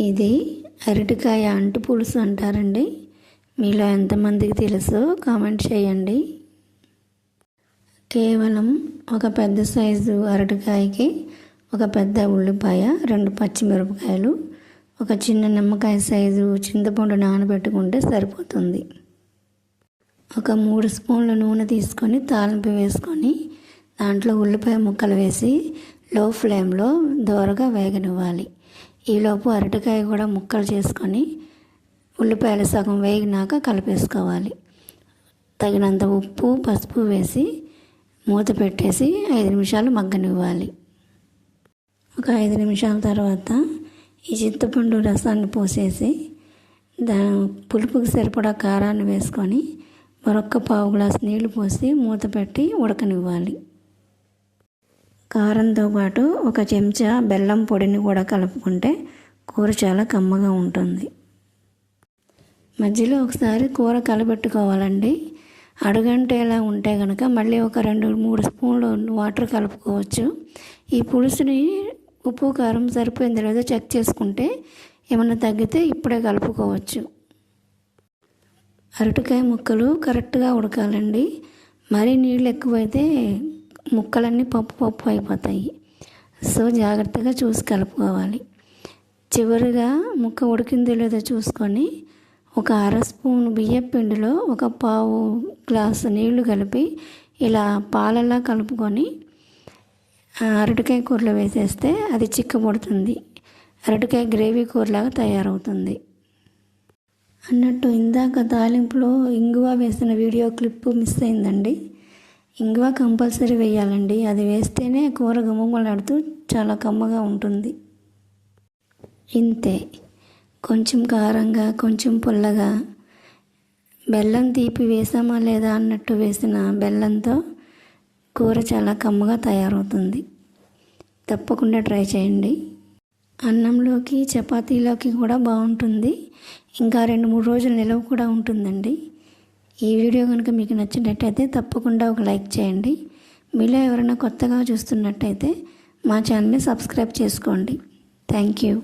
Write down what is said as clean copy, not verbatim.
ఇది అరటికాయ అంటు పులుసు అంటారండి. మీలో ఎంతమందికి తెలుసో కామెంట్ చేయండి. కేవలం ఒక పెద్ద సైజు అరటికాయకి ఒక పెద్ద ఉల్లిపాయ, 2 పచ్చిమిరపకాయలు, ఒక చిన్న నిమ్మకాయ సైజు చింతపండు నానబెట్టుకుంటే సరిపోతుంది. ఒక 3 స్పూన్ల నూనె తీసుకొని తాలింపు వేసుకొని దాంట్లో ఉల్లిపాయ ముక్కలు వేసి లో ఫ్లేమ్లో దోరగా వేగనివ్వాలి. ఈలోపు అరటికాయ కూడా ముక్కలు చేసుకొని ఉల్లిపాయలు సగం వేగినాక కలిపేసుకోవాలి. తగినంత ఉప్పు, పసుపు వేసి మూత పెట్టేసి 5 నిమిషాలు మగ్గనివ్వాలి. ఒక 5 నిమిషాల తర్వాత ఈ చింతపండు రసాన్ని పోసేసి పులుపుకి సరిపడా కారాన్ని వేసుకొని మరొక పావు గ్లాసు నీళ్లు పోసి మూత పెట్టి ఉడకనివ్వాలి. కారంతో పాటు ఒక చెంచా బెల్లం పొడిని కూడా కలుపుకుంటే కూర చాలా కమ్మగా ఉంటుంది. మధ్యలో ఒకసారి కూర కలబెట్టుకోవాలండి. అడుగంటేలా ఉంటే కనుక మళ్ళీ ఒక 2-3 స్పూన్లు వాటర్ కలుపుకోవచ్చు. ఈ పులుసుని ఉప్పు కారం సరిపోయిందో లేదో చెక్ చేసుకుంటే ఏమన్నా తగ్గితే ఇప్పుడే కలుపుకోవచ్చు. అరటికాయ ముక్కలు కరెక్ట్గా ఉడకాలండి. మరీ నీళ్ళు ఎక్కువైతే ముక్కలన్నీ పప్పు అయిపోతాయి. సో జాగ్రత్తగా చూసి కలుపుకోవాలి. చివరిగా ముక్క ఉడికిందో లేదో చూసుకొని ఒక 1/2 స్పూన్ బియ్యం పిండిలో ఒక పావు గ్లాసు నీళ్లు కలిపి ఇలా పాలలా కలుపుకొని అరటికాయ కూరలో వేసేస్తే అది చిక్కబడుతుంది. అరటికాయ గ్రేవీ కూరలాగా తయారవుతుంది. అన్నట్టు ఇందాక తాలింపులో ఇంగువ వేసిన వీడియో క్లిప్ మిస్ అయిందండి. ఇంగువ కంపల్సరీ వేయాలండి. అది వేస్తేనే కూర గుమగుమలాడుతూ చాలా కమ్మగా ఉంటుంది. ఇంతే, కొంచెం కారంగా కొంచెం పుల్లగా బెల్లం తీపి వేసామా లేదా అన్నట్టు వేసిన బెల్లంతో కూర చాలా కమ్మగా తయారవుతుంది. తప్పకుండా ట్రై చేయండి. అన్నంలోకి చపాతీలోకి కూడా బాగుంటుంది. ఇంకా 2-3 రోజులు నిలవ కూడా ఉంటుందండి. ఈ వీడియో కనుక మీకు నచ్చినట్టయితే తప్పకుండా ఒక లైక్ చేయండి. మీలో ఎవరైనా కొత్తగా చూస్తున్నట్టయితే మా ఛానల్ని సబ్స్క్రైబ్ చేసుకోండి. Thank you.